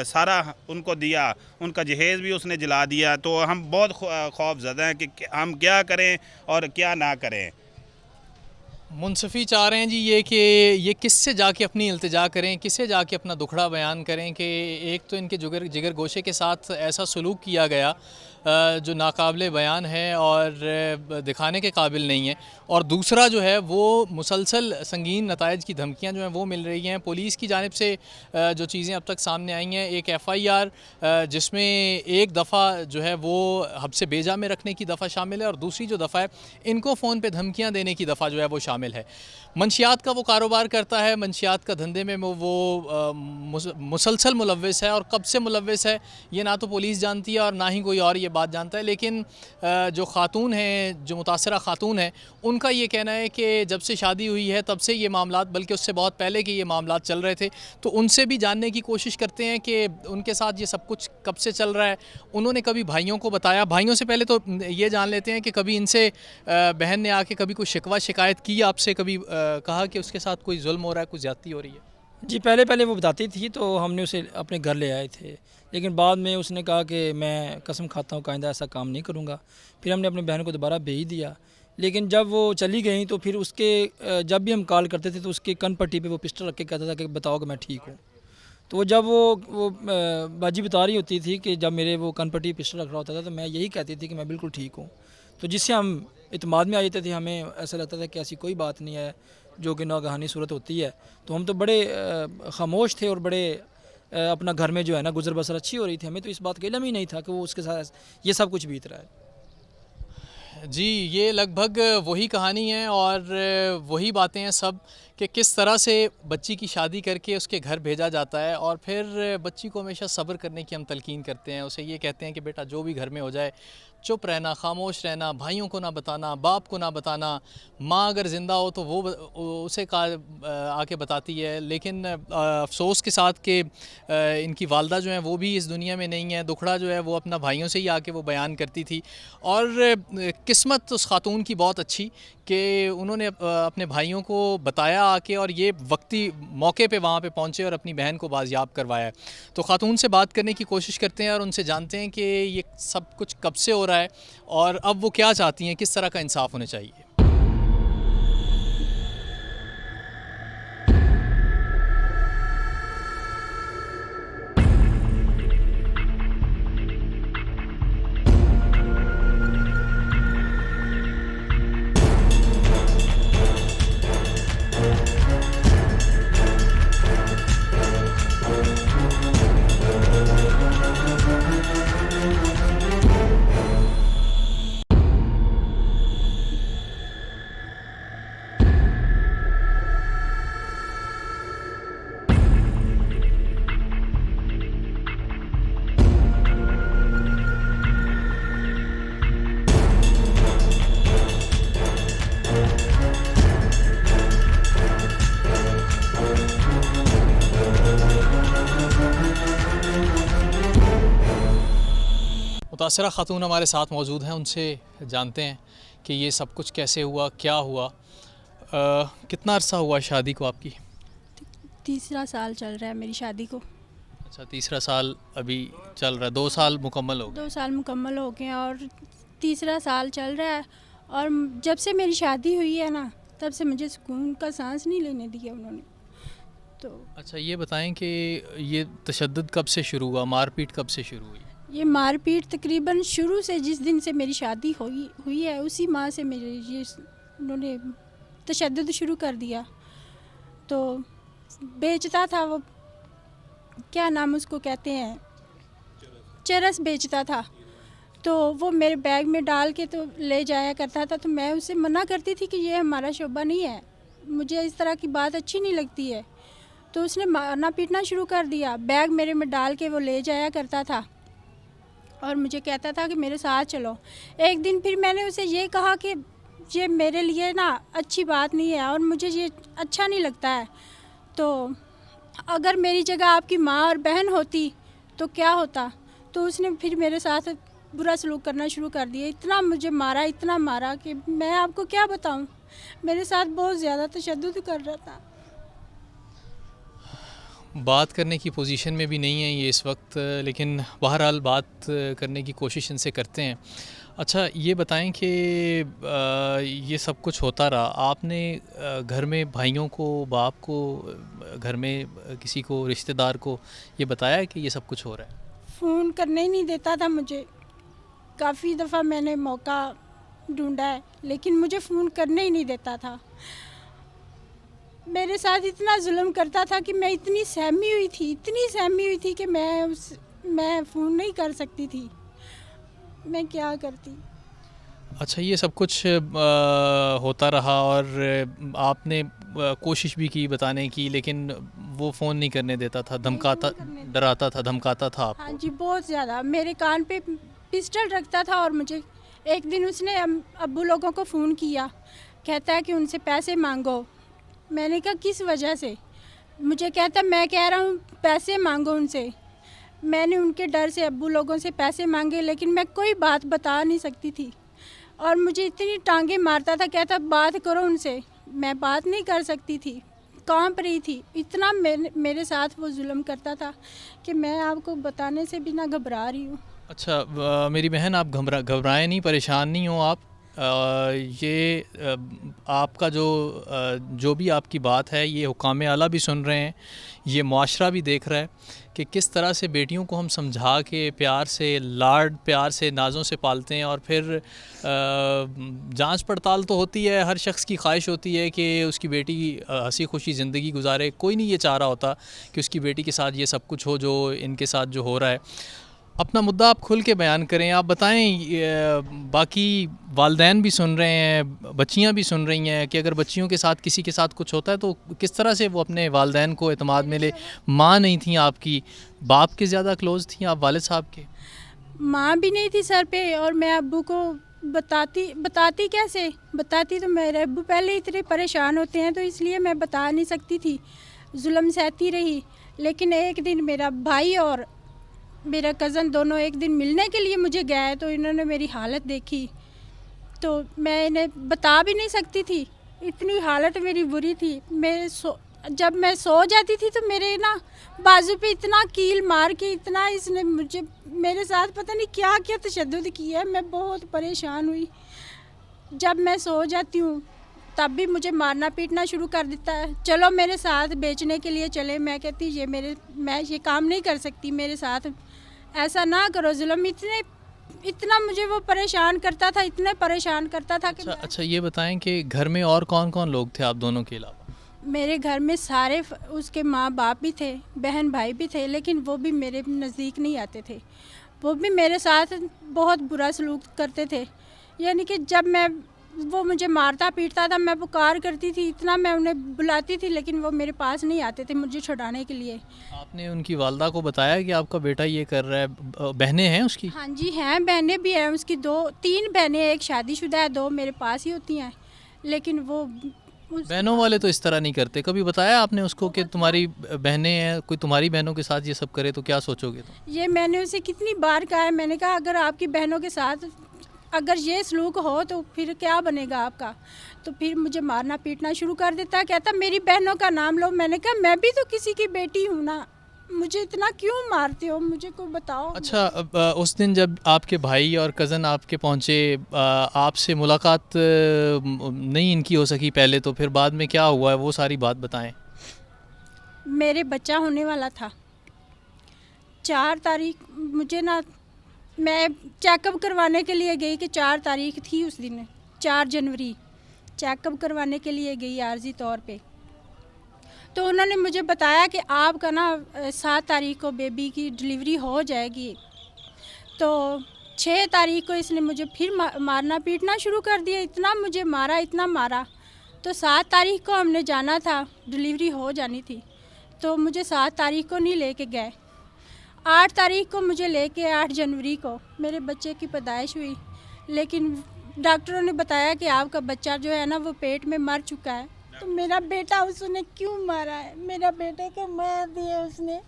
सारा उनको दिया, उनका जहेज़ भी उसने जला दिया। तो हम बहुत खौफज़दा हैं कि हम क्या करें और क्या ना करें।
मुनसफ़ी चाह रहे हैं जी कि ये किससे जाके अपनी इल्तिजा करें, किससे जाके अपना दुखड़ा बयान करें कि एक तो इनके जिगर गोशे के साथ ऐसा सलूक किया गया जो नाकाबिले बयान है और दिखाने के काबिल नहीं है, और दूसरा जो है वो मुसलसल संगीन नताइज की धमकियां जो हैं वो मिल रही हैं पुलिस की जानिब से। जो चीज़ें अब तक सामने आई हैं, एक FIR जिसमें एक दफ़ा जो है वो हब्से बेजा में रखने की दफ़ा शामिल है और दूसरी जो दफ़ा है इनको फ़ोन पे धमकियां देने की दफ़ा जो है वो शामिल है। मंशियात का वो कारोबार करता है, मंशियात का धंधे में वो मुसलसल मुलव्वस है, और कब से मुलव्वस है ये ना तो पुलिस जानती है और ना ही कोई और ये बात जानता है। लेकिन जो ख़ातून हैं, जो मुतासरा ख़ातून हैं, उनका ये कहना है कि जब से शादी हुई है तब से ये मामलात, बल्कि उससे बहुत पहले के ये मामलात चल रहे थे। तो उनसे भी जानने की कोशिश करते हैं कि उनके साथ ये सब कुछ कब से चल रहा है। उन्होंने कभी भाइयों को बताया, भाइयों से पहले तो ये जान लेते हैं कि कभी इनसे बहन ने आके कभी कोई शिकवा शिकायत की आपसे, कभी कहा कि उसके साथ कोई जुल्म हो रहा है, कुछ ज़्यादती हो रही है?
जी, पहले वो बताती थी तो हमने उसे अपने घर ले आए थे, लेकिन बाद में उसने कहा कि मैं कसम खाता हूँ आइंदा ऐसा काम नहीं करूँगा। फिर हमने अपनी बहन को दोबारा भेज दिया। लेकिन जब वो चली गई तो फिर उसके जब भी हम कॉल करते थे तो उसके कन पट्टी पे वो पिस्टल रख के कहता था कि बताओ कि मैं ठीक हूँ। तो जब वो बाजी बता रही होती थी कि जब मेरे वो कन पट्टी पिस्टल रख रहा होता था तो मैं यही कहती थी कि मैं बिल्कुल ठीक हूँ। तो जिससे हम इत्मीनान में आ जाते थे, हमें ऐसा लगता था कि ऐसी कोई बात नहीं है जो कि नागहानी सूरत होती है। तो हम तो बड़े खामोश थे और बड़े अपना घर में जो है ना गुजर बसर अच्छी हो रही थी। हमें तो इस बात का इल्म ही नहीं था कि वो उसके साथ ये सब कुछ बीत रहा है।
जी, ये लगभग वही कहानी है और वही बातें हैं सब कि किस तरह से बच्ची की शादी करके उसके घर भेजा जाता है और फिर बच्ची को हमेशा सब्र करने की हम तलकीन करते हैं। उसे ये कहते हैं कि बेटा जो भी घर में हो जाए चुप रहना, खामोश रहना, भाइयों को ना बताना, बाप को ना बताना। माँ अगर ज़िंदा हो तो वो उसे आके बताती है, लेकिन अफसोस के साथ कि इनकी वालदा जो हैं वो भी इस दुनिया में नहीं है। दुखड़ा जो है वो अपना भाइयों से ही आके वो बयान करती थी और किस्मत उस खातून की बहुत अच्छी कि उन्होंने अपने भाइयों को बताया आके और ये वक्ती मौके पे वहाँ पे पहुँचे और अपनी बहन को बाजियाब करवाया। तो खातून से बात करने की कोशिश करते हैं और उनसे जानते हैं कि ये सब कुछ कब से हो रहा है और अब वो क्या चाहती हैं, किस तरह का इंसाफ होना चाहिए। मुतासिरा खातून हमारे साथ मौजूद हैं, उनसे जानते हैं कि ये सब कुछ कैसे हुआ, क्या हुआ। कितना अरसा हुआ शादी को आपकी?
तीसरा साल चल रहा है मेरी शादी को।
अच्छा, तीसरा साल अभी चल रहा है, 2 साल मुकम्मल हो गए?
2 साल मुकम्मल हो गए और तीसरा साल चल रहा है। और जब से मेरी शादी हुई है ना तब से मुझे सुकून का सांस नहीं लेने दिया उन्होंने। तो
अच्छा, ये बताएं कि ये तशद्दुद कब से शुरू हुआ, मारपीट कब से शुरू हुई?
ये मारपीट तकरीबन शुरू से जिस दिन से मेरी शादी हुई है उसी माह से मेरे ये उन्होंने तशद्दुद शुरू कर दिया। तो बेचता था वो, क्या नाम उसको कहते हैं, चरस बेचता था। तो वो मेरे बैग में डाल के तो ले जाया करता था। तो मैं उससे मना करती थी कि ये हमारा शोबा नहीं है, मुझे इस तरह की बात अच्छी नहीं लगती है। तो उसने मारना पीटना शुरू कर दिया। बैग मेरे में डाल के वो ले जाया करता था और मुझे कहता था कि मेरे साथ चलो। एक दिन फिर मैंने उसे ये कहा कि ये मेरे लिए ना अच्छी बात नहीं है और मुझे ये अच्छा नहीं लगता है। तो अगर मेरी जगह आपकी माँ और बहन होती तो क्या होता। तो उसने फिर मेरे साथ बुरा सलूक करना शुरू कर दिया। इतना मुझे मारा, इतना मारा कि मैं आपको क्या बताऊं। मेरे साथ बहुत ज़्यादा तशद्दुद कर रहा था।
बात करने की पोजीशन में भी नहीं है ये इस वक्त, लेकिन बहरहाल बात करने की कोशिश इनसे करते हैं। अच्छा, ये बताएं कि ये सब कुछ होता रहा, आपने घर में भाइयों को, बाप को, घर में किसी को, रिश्तेदार को ये बताया है कि ये सब कुछ हो रहा है?
फ़ोन करने ही नहीं देता था मुझे। काफ़ी दफ़ा मैंने मौका ढूंढा है लेकिन मुझे फ़ोन करने ही नहीं देता था। मेरे साथ इतना जुल्म करता था कि मैं इतनी सहमी हुई थी कि मैं फ़ोन नहीं कर सकती थी। मैं क्या करती।
अच्छा, ये सब कुछ होता रहा और आपने कोशिश भी की बताने की, लेकिन वो फ़ोन नहीं करने देता था, धमकाता, डराता था, धमकाता था आपको?
हाँ जी, बहुत ज़्यादा। मेरे कान पे पिस्टल रखता था और मुझे एक दिन उसने अब्बू लोगों को फ़ोन किया, कहता है कि उनसे पैसे मांगो। मैंने कहा किस वजह से? मुझे कहता मैं कह रहा हूँ पैसे मांगो उनसे। मैंने उनके डर से अब्बू लोगों से पैसे मांगे लेकिन मैं कोई बात बता नहीं सकती थी और मुझे इतनी टांगे मारता था, कहता बात करो उनसे। मैं बात नहीं कर सकती थी, कांप रही थी। इतना मेरे साथ वो जुल्म करता था कि मैं आपको बताने से भी ना घबरा रही हूँ।
अच्छा, मेरी बहन, आप घबराएं नहीं, परेशान नहीं हो आप? आपका जो भी आपकी बात है ये हुकाम आला भी सुन रहे हैं, ये मुआशरा भी देख रहा है कि किस तरह से बेटियों को हम समझा के प्यार से प्यार से नाज़ों से पालते हैं, और फिर जांच पड़ताल तो होती है, हर शख्स की ख्वाहिश होती है कि उसकी बेटी हंसी खुशी ज़िंदगी गुजारे। कोई नहीं ये चाह रहा होता कि उसकी बेटी के साथ ये सब कुछ हो जो इनके साथ जो हो रहा है। अपना मुद्दा आप खुल के बयान करें, आप बताएं। बाकी वालदैन भी सुन रहे हैं, बच्चियां भी सुन रही हैं कि अगर बच्चियों के साथ किसी के साथ कुछ होता है तो किस तरह से वो अपने वालदैन को एतमाद में ले। माँ नहीं थी आपकी, बाप के ज़्यादा क्लोज़ थी आप वालिद साहब के?
माँ भी नहीं थी सर पे, और मैं अब्बू को बताती कैसे बताती, तो मेरे अब्बू पहले इतने परेशान होते हैं तो इसलिए मैं बता नहीं सकती थी, जुल्म सहती रही। लेकिन एक दिन मेरा भाई और मेरा कज़न दोनों एक दिन मिलने के लिए मुझे गए, तो इन्होंने मेरी हालत देखी तो मैं इन्हें बता भी नहीं सकती थी, इतनी हालत मेरी बुरी थी। जब मैं सो जाती थी तो मेरे ना बाजू पे इतना कील मार के इतना इसने मेरे साथ पता नहीं क्या क्या तशद्दुद किया है। मैं बहुत परेशान हुई। जब मैं सो जाती हूँ तब भी मुझे मारना पीटना शुरू कर देता है। चलो मेरे साथ बेचने के लिए चले, मैं कहती मैं ये काम नहीं कर सकती, मेरे साथ ऐसा ना करो जुल्म। इतना मुझे वो परेशान करता था, इतने परेशान करता था कि
अच्छा ये बताएं कि घर में और कौन कौन लोग थे आप दोनों के अलावा?
मेरे घर में सारे उसके माँ बाप भी थे, बहन भाई भी थे, लेकिन वो भी मेरे नज़दीक नहीं आते थे। वो भी मेरे साथ बहुत बुरा सलूक करते थे। यानी कि जब वो मुझे मारता पीटता था, मैं पुकार करती थी, इतना मैं उन्हें बुलाती थी, लेकिन वो मेरे पास नहीं आते थे मुझे छुड़ाने के लिए।
आपने उनकी वालदा को बताया कि आपका बेटा ये कर रहा है? बहनें हैं उसकी?
हाँ जी हैं, बहनें भी हैं उसकी, 3 बहनें, एक शादीशुदा है, 2 मेरे पास ही होती हैं। लेकिन वो
बहनों वाले तो इस तरह नहीं करते। कभी बताया आपने उसको कि तुम्हारी बहनें हैं, कोई तुम्हारी बहनों के साथ ये सब करे तो क्या सोचोगे तुम?
ये मैंने उसे कितनी बार कहा है। मैंने कहा अगर आपकी बहनों के साथ अगर ये सलूक हो तो फिर क्या बनेगा आपका। तो फिर मुझे मारना पीटना शुरू कर देता, कहता मेरी बहनों का नाम लो। मैंने कहा मैं भी तो किसी की बेटी हूँ ना, मुझे इतना क्यों मारते हो, मुझे को बताओ।
अच्छा, उस दिन जब आपके भाई और कज़न आपके पहुँचे, आपसे मुलाकात नहीं इनकी हो सकी पहले, तो फिर बाद में क्या हुआ है वो सारी बात बताएं।
मेरे बच्चा होने वाला था 4 तारीख, मुझे ना मैं चेकअप करवाने के लिए गई कि 4 तारीख थी उस दिन, 4 जनवरी चेकअप करवाने के लिए गई आर्जी तौर पे। तो उन्होंने मुझे बताया कि आपका ना 7 तारीख को बेबी की डिलीवरी हो जाएगी। तो 6 तारीख को इसने मुझे फिर मारना पीटना शुरू कर दिया, इतना मुझे मारा, इतना मारा। तो 7 तारीख को हमने जाना था, डिलीवरी हो जानी थी, तो मुझे 7 तारीख को नहीं लेके गए। 8 तारीख को मुझे लेके 8 जनवरी को मेरे बच्चे की पैदाइश हुई। लेकिन डॉक्टरों ने बताया कि आपका बच्चा जो है ना वो पेट में मर चुका है। तो मेरा बेटा उसने क्यों मारा है, मेरा बेटे को मार दिया उसने।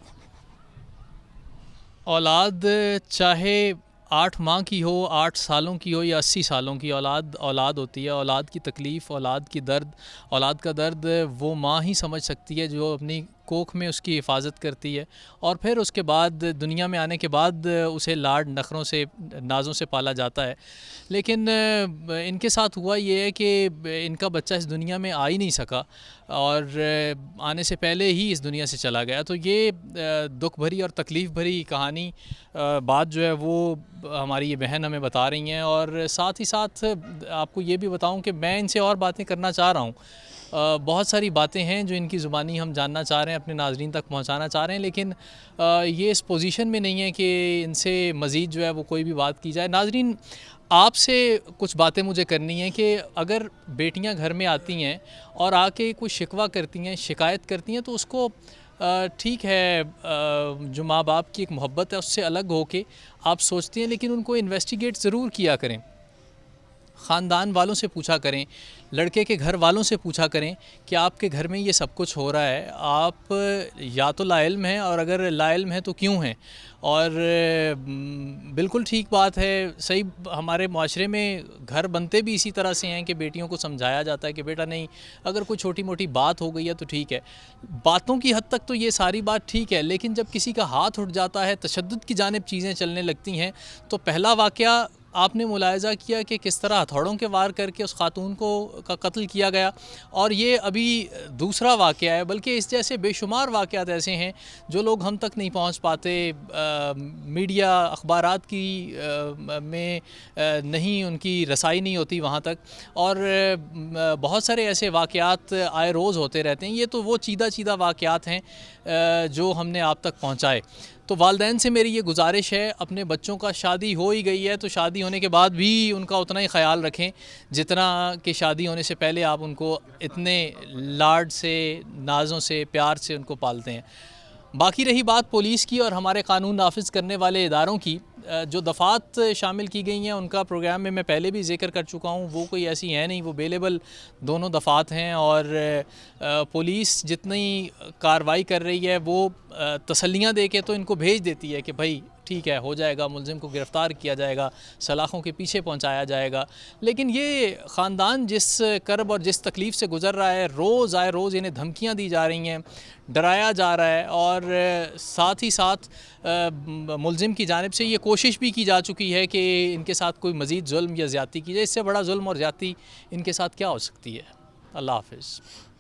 औलाद चाहे 8 माह की हो, 8 सालों की हो या 80 सालों की, औलाद होती है। औलाद की तकलीफ़, औलाद की दर्द, औलाद का दर्द वो माँ ही समझ सकती है जो अपनी कोख में उसकी हिफाजत करती है, और फिर उसके बाद दुनिया में आने के बाद उसे लाड नखरों से नाज़ों से पाला जाता है। लेकिन इनके साथ हुआ ये है कि इनका बच्चा इस दुनिया में आ ही नहीं सका और आने से पहले ही इस दुनिया से चला गया। तो ये दुख भरी और तकलीफ़ भरी कहानी बात जो है वो हमारी ये बहन हमें बता रही हैं। और साथ ही साथ आपको ये भी बताऊं कि मैं इनसे और बातें करना चाह रहा हूँ। बहुत सारी बातें हैं जो इनकी ज़ुबानी हम जानना चाह रहे हैं, अपने नाज़रीन तक पहुंचाना चाह रहे हैं, लेकिन ये इस पोजीशन में नहीं है कि इनसे मज़ीद जो है वो कोई भी बात की जाए। नाज़रीन, आपसे कुछ बातें मुझे करनी है कि अगर बेटियां घर में आती हैं और आके कुछ शिकवा करती हैं, शिकायत करती हैं, तो उसको ठीक है, जो माँ बाप की एक मोहब्बत है उससे अलग होके आप सोचते हैं, लेकिन उनको इन्वेस्टिगेट ज़रूर किया करें। ख़ानदान वालों से पूछा करें, लड़के के घर वालों से पूछा करें कि आपके घर में ये सब कुछ हो रहा है, आप या तो लाइल्म हैं, और अगर लाइल्म हैं तो क्यों हैं। और बिल्कुल ठीक बात है, सही, हमारे माशरे में घर बनते भी इसी तरह से हैं कि बेटियों को समझाया जाता है कि बेटा नहीं, अगर कोई छोटी मोटी बात हो गई है तो ठीक है। बातों की हद तक तो ये सारी बात ठीक है, लेकिन जब किसी का हाथ उठ जाता है, तशद्दुद की जानिब चीज़ें चलने लगती हैं, तो पहला वाक़या आपने मुलाहिज़ा किया कि किस तरह हथौड़ों के वार करके उस खातून को का कत्ल किया गया, और ये अभी दूसरा वाक़या है, बल्कि इस जैसे बेशुमार वाक़यात ऐसे हैं जो लोग हम तक नहीं पहुंच पाते, मीडिया अखबारात की में नहीं, उनकी रसाई नहीं होती वहाँ तक, और बहुत सारे ऐसे वाक़यात आए रोज़ होते रहते हैं। ये तो वो चीदा वाक़यात हैं जो हमने आप तक पहुँचाए। तो वालिदैन से मेरी ये गुजारिश है, अपने बच्चों का शादी हो ही गई है तो शादी होने के बाद भी उनका उतना ही ख्याल रखें जितना कि शादी होने से पहले आप उनको इतने लाड से, नाज़ों से, प्यार से उनको पालते हैं। बाकी रही बात पुलिस की और हमारे कानून नाफिज करने वाले इदारों की, जो दफ़ात शामिल की गई हैं उनका प्रोग्राम में मैं पहले भी ज़िक्र कर चुका हूँ, वो कोई ऐसी हैं नहीं, वो बेलेबल दोनों दफ़ात हैं, और पुलिस जितनी कार्रवाई कर रही है वो तसल्लियाँ दे के तो इनको भेज देती है कि भाई ठीक है, हो जाएगा, मुलजिम को गिरफ़्तार किया जाएगा, सलाखों के पीछे पहुंचाया जाएगा। लेकिन ये ख़ानदान जिस करब और जिस तकलीफ़ से गुज़र रहा है, रोज़ आए रोज़ इन्हें धमकियां दी जा रही हैं, डराया जा रहा है, और साथ ही साथ मुलजिम की जानिब से ये कोशिश भी की जा चुकी है कि इनके साथ कोई मज़ीद जुल्म या ज़्यादती की जाए। इससे बड़ा जुल्म और ज़्यादती इनके साथ क्या हो सकती है। अल्लाह हाफ़िज़।